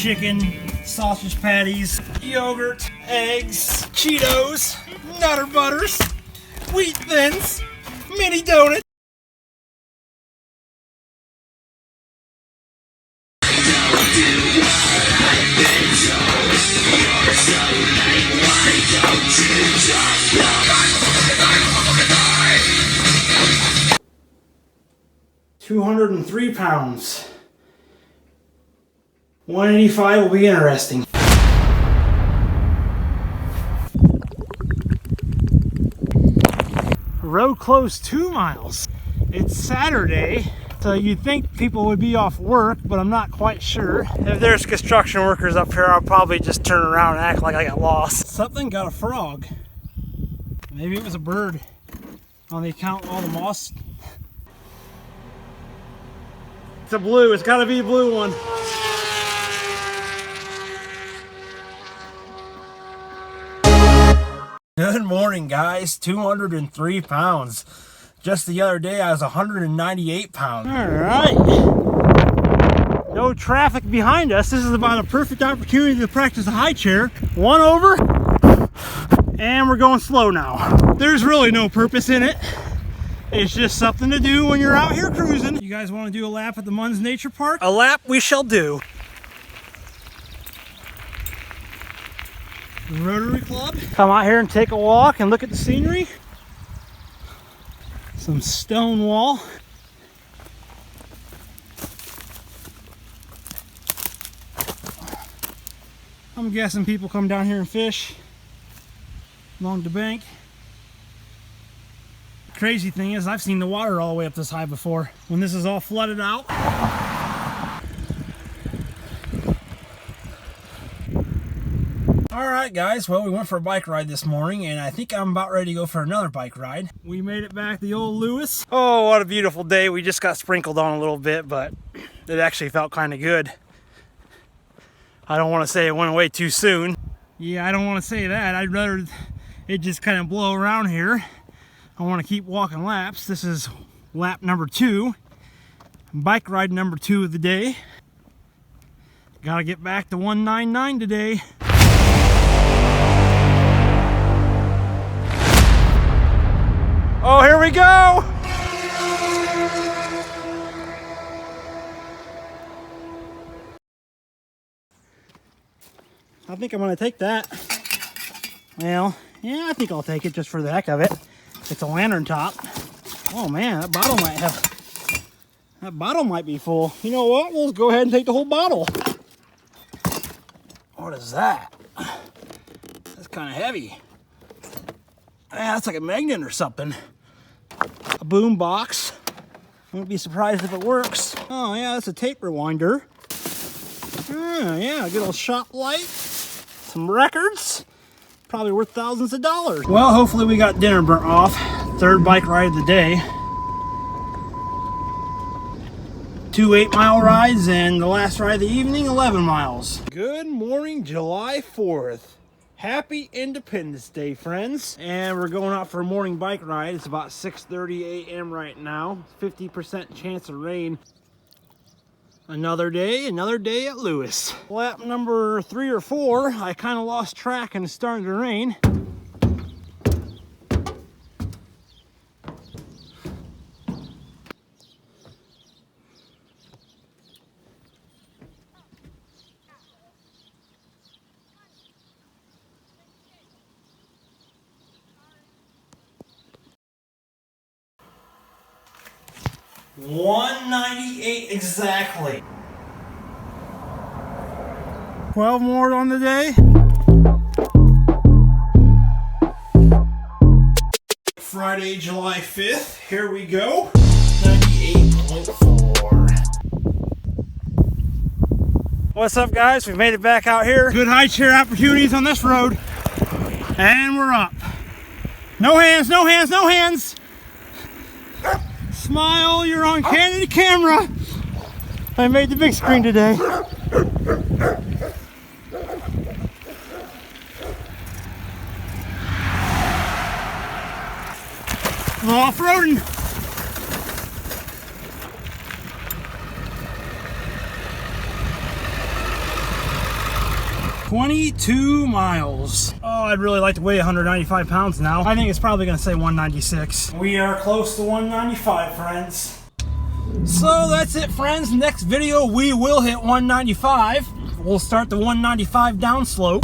chicken, sausage patties, yogurt, eggs, Cheetos, Nutter Butters, Wheat Thins, mini donuts. £203. 185 will be interesting. Road closed 2 miles. It's Saturday, so you'd think people would be off work, but I'm not quite sure. If there's construction workers up here, I'll probably just turn around and act like I got lost. Something got a frog. Maybe it was a bird on the account of all the moss. It's a blue, it's gotta be a blue one. Good morning, guys. 203 pounds. Just the other day, I was 198 pounds. All right. No traffic behind us. This is about a perfect opportunity to practice a high chair. One over, and we're going slow now. There's really no purpose in it. It's just something to do when you're out here cruising. You guys want to do a lap at the Munns Nature Park? A lap we shall do. Rotary Club. Come out here and take a walk and look at the scenery. Some stone wall. I'm guessing people come down here and fish along the bank. Crazy thing is, I've seen the water all the way up this high before when this is all flooded out. Alright guys, well, we went for a bike ride this morning, and I think I'm about ready to go for another bike ride. We made it back to the old Lewis. Oh, what a beautiful day. We just got sprinkled on a little bit, but it actually felt kind of good. I don't want to say it went away too soon. Yeah, I don't want to say that. I'd rather it just kind of blow around here. I want to keep walking laps. This is lap number 2. Bike ride number 2 of the day. Gotta get back to 199 today. Oh, here we go! I think I'm gonna take that. Well, yeah, I think I'll take it just for the heck of it. It's a lantern top. Oh man, that bottle might be full. You know what? We'll go ahead and take the whole bottle. What is that? That's kind of heavy. Yeah, that's like a magnet or something. A boom box. I wouldn't be surprised if it works. Oh yeah, that's a tape rewinder. Oh yeah, a good old shop light. Some records. Probably worth thousands of dollars. Well, hopefully we got dinner burnt off. Third bike ride of the day. 2 8-mile rides, and the last ride of the evening, 11 miles. Good morning, July 4th. Happy Independence Day, friends. And we're going out for a morning bike ride. It's about 6:30 a.m. right now. 50% chance of rain. Another day at Lewis. Lap number 3 or 4, I kind of lost track and it's starting to rain. $198 exactly. 12 more on the day. Friday, July 5th. Here we go. 98.4. What's up, guys? We made it back out here. Good high chair opportunities on this road. And we're up. No hands, no hands, no hands. Smile, you're on candid camera. I made the big screen today. Off-roading. 22 miles. Oh, I'd really like to weigh 195 pounds now. I think it's probably gonna say 196. We are close to 195, friends. So that's it, friends. Next video, we will hit 195. We'll start the 195 downslope.